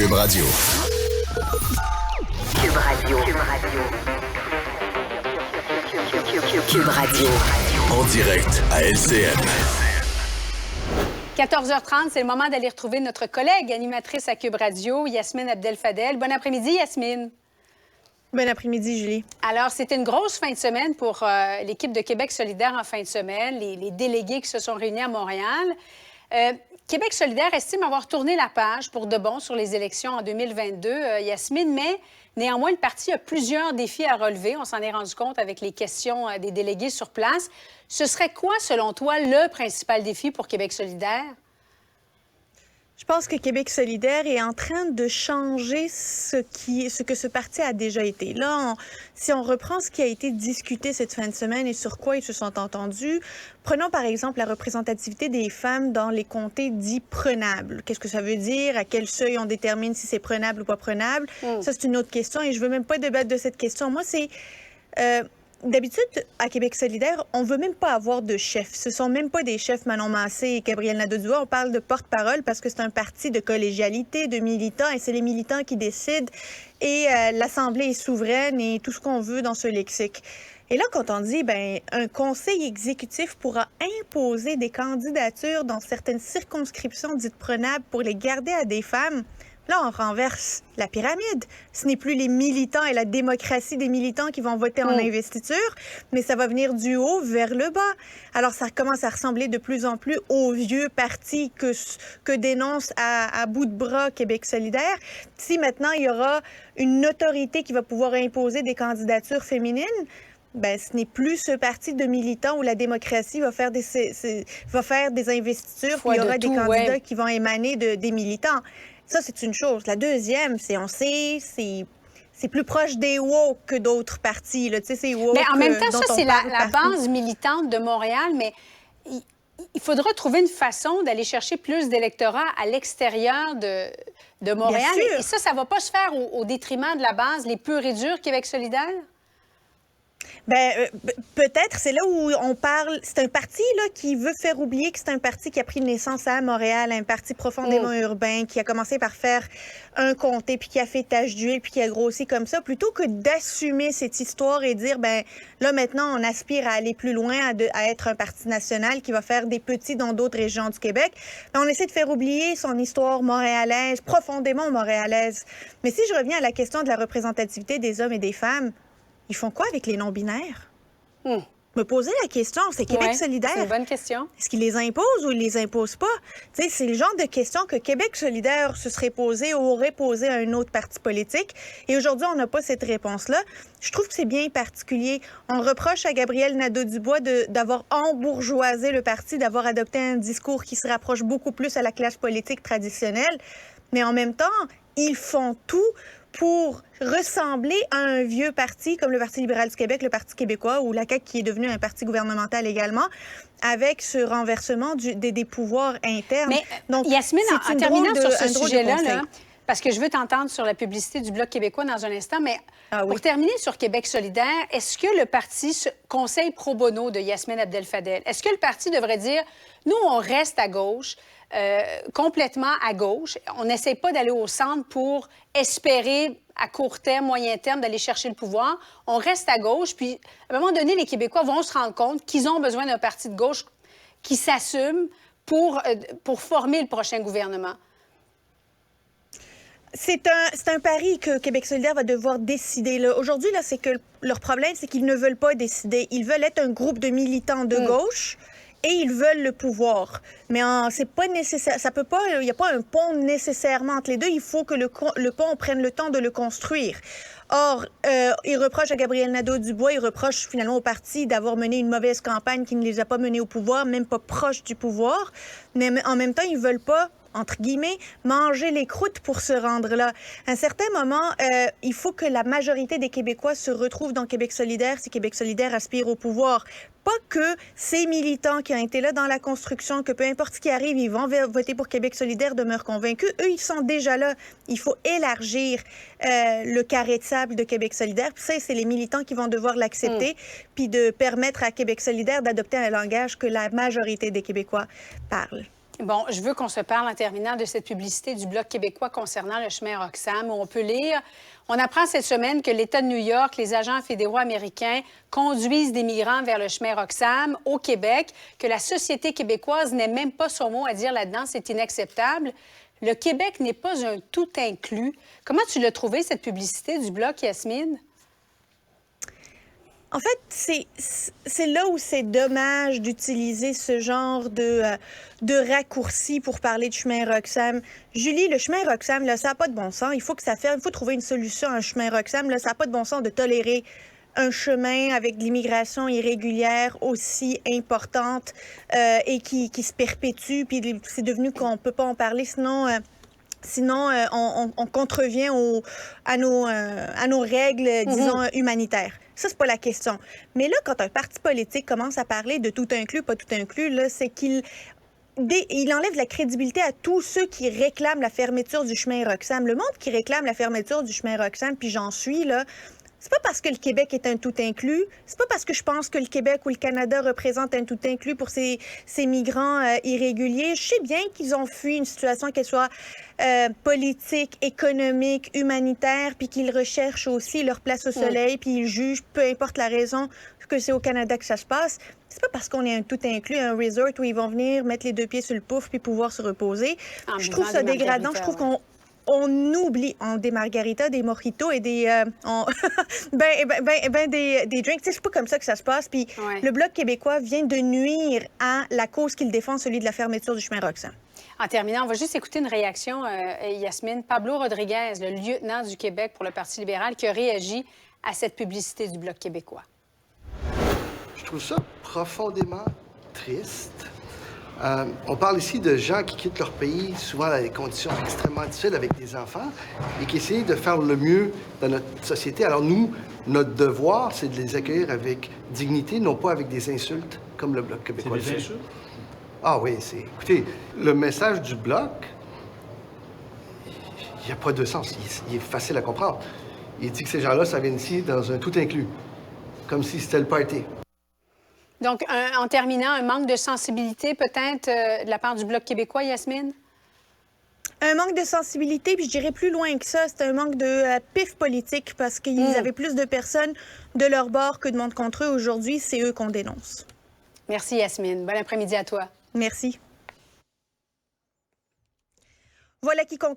Cube Radio. Cube Radio. Cube Radio. Cube Radio. En direct à LCN. 14h30, c'est le moment d'aller retrouver notre collègue animatrice à Cube Radio, Yasmine Abdel-Fadel. Bon après-midi, Yasmine. Bon après-midi, Julie. Alors, c'était une grosse fin de semaine pour l'équipe de Québec solidaire en fin de semaine, les délégués qui se sont réunis à Montréal. Québec solidaire estime avoir tourné la page pour de bon sur les élections en 2022, Yasmine, mais néanmoins, le parti a plusieurs défis à relever. On s'en est rendu compte avec les questions des délégués sur place. Ce serait quoi, selon toi, le principal défi pour Québec solidaire? Je pense que Québec solidaire est en train de changer ce que ce parti a déjà été. Là, si on reprend ce qui a été discuté cette fin de semaine et sur quoi ils se sont entendus, prenons par exemple la représentativité des femmes dans les comtés dits prenables. Qu'est-ce que ça veut dire? À quel seuil on détermine si c'est prenable ou pas prenable? Ça, c'est une autre question et je veux même pas débattre de cette question. Moi, c'est... D'habitude, à Québec solidaire, on veut même pas avoir de chef. Ce sont même pas des chefs Manon Massé et Gabriel Nadeau-Dubois. On parle de porte-parole parce que c'est un parti de collégialité, de militants, et c'est les militants qui décident. Et l'Assemblée est souveraine et tout ce qu'on veut dans ce lexique. Et là, quand on dit, un conseil exécutif pourra imposer des candidatures dans certaines circonscriptions dites prenables pour les garder à des femmes, là, on renverse la pyramide. Ce n'est plus les militants et la démocratie des militants qui vont voter en investiture, mais ça va venir du haut vers le bas. Alors, ça commence à ressembler de plus en plus au vieux parti que dénonce à bout de bras Québec solidaire. Si maintenant, il y aura une autorité qui va pouvoir imposer des candidatures féminines, ce n'est plus ce parti de militants où la démocratie va faire des investitures où il y aura des candidats qui vont émaner des militants. Ça, c'est une chose. La deuxième, c'est plus proche des woke que d'autres partis. Là. Tu sais, c'est woke. Mais en même temps, ça, c'est la base militante de Montréal, mais il faudra trouver une façon d'aller chercher plus d'électorats à l'extérieur de Montréal. Bien sûr. Et ça ne va pas se faire au détriment de la base, les purs et durs Québec solidaire? Peut-être, c'est là où on parle. C'est un parti là qui veut faire oublier que c'est un parti qui a pris naissance à Montréal, un parti profondément urbain, qui a commencé par faire un comté, puis qui a fait tache d'huile, puis qui a grossi comme ça, plutôt que d'assumer cette histoire et dire, là maintenant, on aspire à aller plus loin, à être un parti national qui va faire des petits dans d'autres régions du Québec. On essaie de faire oublier son histoire montréalaise, profondément montréalaise. Mais si je reviens à la question de la représentativité des hommes et des femmes, ils font quoi avec les non-binaires? Me poser la question, c'est Québec solidaire. C'est une bonne question. Est-ce qu'ils les imposent ou ils les imposent pas? Tu sais, c'est le genre de question que Québec solidaire se serait posée ou aurait posé à un autre parti politique. Et aujourd'hui, on n'a pas cette réponse-là. Je trouve que c'est bien particulier. On reproche à Gabriel Nadeau-Dubois d'avoir embourgeoisé le parti, d'avoir adopté un discours qui se rapproche beaucoup plus à la classe politique traditionnelle. Mais en même temps, ils font tout pour ressembler à un vieux parti comme le Parti libéral du Québec, le Parti québécois ou la CAQ qui est devenu un parti gouvernemental également, avec ce renversement des pouvoirs internes. Mais donc, Yasmine, en terminant sur ce sujet-là, parce que je veux t'entendre sur la publicité du Bloc québécois dans un instant, mais pour terminer sur Québec solidaire, est-ce que le parti conseil pro bono de Yasmine Abdel-Fadel, est-ce que le parti devrait dire, nous, on reste à gauche, complètement à gauche. On n'essaie pas d'aller au centre pour espérer, à court terme, moyen terme, d'aller chercher le pouvoir. On reste à gauche, puis à un moment donné, les Québécois vont se rendre compte qu'ils ont besoin d'un parti de gauche qui s'assume pour former le prochain gouvernement. C'est un pari que Québec solidaire va devoir décider. Aujourd'hui, c'est que leur problème, c'est qu'ils ne veulent pas décider. Ils veulent être un groupe de militants de gauche et ils veulent le pouvoir. Mais c'est pas nécessaire. Ça peut pas. Il n'y a pas un pont nécessairement entre les deux. Il faut que le pont prenne le temps de le construire. Or, ils reprochent à Gabriel Nadeau-Dubois, ils reprochent finalement au parti d'avoir mené une mauvaise campagne qui ne les a pas menés au pouvoir, même pas proches du pouvoir. Mais en même temps, ils veulent pas, entre guillemets, manger les croûtes pour se rendre là. À un certain moment, il faut que la majorité des Québécois se retrouvent dans Québec solidaire si Québec solidaire aspire au pouvoir. Pas que ces militants qui ont été là dans la construction, que peu importe ce qui arrive, ils vont voter pour Québec solidaire, demeurent convaincus. Eux, ils sont déjà là. Il faut élargir le carré de sable de Québec solidaire. Puis ça, c'est les militants qui vont devoir l'accepter, puis de permettre à Québec solidaire d'adopter un langage que la majorité des Québécois parlent. Bon, je veux qu'on se parle en terminant de cette publicité du Bloc québécois concernant le chemin Roxham, où on peut lire « On apprend cette semaine que l'État de New York, les agents fédéraux américains conduisent des migrants vers le chemin Roxham au Québec, que la société québécoise n'ait même pas son mot à dire là-dedans, c'est inacceptable. Le Québec n'est pas un tout inclus. » Comment tu l'as trouvé, cette publicité du Bloc, Yasmine? En fait, c'est là où c'est dommage d'utiliser ce genre de raccourci pour parler de chemin Roxham. Julie, le chemin Roxham, là, ça n'a pas de bon sens. Il faut trouver une solution à un chemin Roxham. Là, ça n'a pas de bon sens de tolérer un chemin avec de l'immigration irrégulière aussi importante et qui se perpétue. Puis c'est devenu qu'on ne peut pas en parler, sinon on contrevient à nos règles, disons, humanitaires. Ça, c'est pas la question. Mais là, quand un parti politique commence à parler de tout inclus, pas tout inclus, là, c'est qu'il enlève la crédibilité à tous ceux qui réclament la fermeture du chemin Roxham. Le monde qui réclame la fermeture du chemin Roxham, puis j'en suis, là, c'est pas parce que le Québec est un tout inclus, c'est pas parce que je pense que le Québec ou le Canada représente un tout inclus pour ces migrants irréguliers. Je sais bien qu'ils ont fui une situation, qu'elle soit politique, économique, humanitaire, puis qu'ils recherchent aussi leur place au soleil, puis ils jugent, peu importe la raison, que c'est au Canada que ça se passe. C'est pas parce qu'on est un tout inclus, un resort où ils vont venir mettre les deux pieds sur le pouf puis pouvoir se reposer. Je trouve ça dégradant. Je trouve qu'on oublie des margaritas, des mojitos et des des drinks. C'est pas comme ça que ça se passe. Puis le Bloc québécois vient de nuire à la cause qu'il défend, celui de la fermeture du chemin Roxham. En terminant, on va juste écouter une réaction, Yasmine. Pablo Rodriguez, le lieutenant du Québec pour le Parti libéral, qui a réagi à cette publicité du Bloc québécois. Je trouve ça profondément triste. On parle ici de gens qui quittent leur pays, souvent dans des conditions extrêmement difficiles avec des enfants, et qui essayent de faire le mieux dans notre société. Alors nous, notre devoir, c'est de les accueillir avec dignité, non pas avec des insultes, comme le Bloc québécois. C'est des insultes? Ah oui, écoutez, le message du Bloc, il n'y a pas de sens. Il est facile à comprendre. Il dit que ces gens-là, ça vient ici dans un tout inclus, comme si c'était le party. Donc, en terminant, un manque de sensibilité peut-être de la part du Bloc québécois, Yasmine? Un manque de sensibilité, puis je dirais plus loin que ça, c'est un manque de pif politique parce qu'ils avaient plus de personnes de leur bord que de monde contre eux. Aujourd'hui, c'est eux qu'on dénonce. Merci, Yasmine. Bon après-midi à toi. Merci. Voilà qui conclut.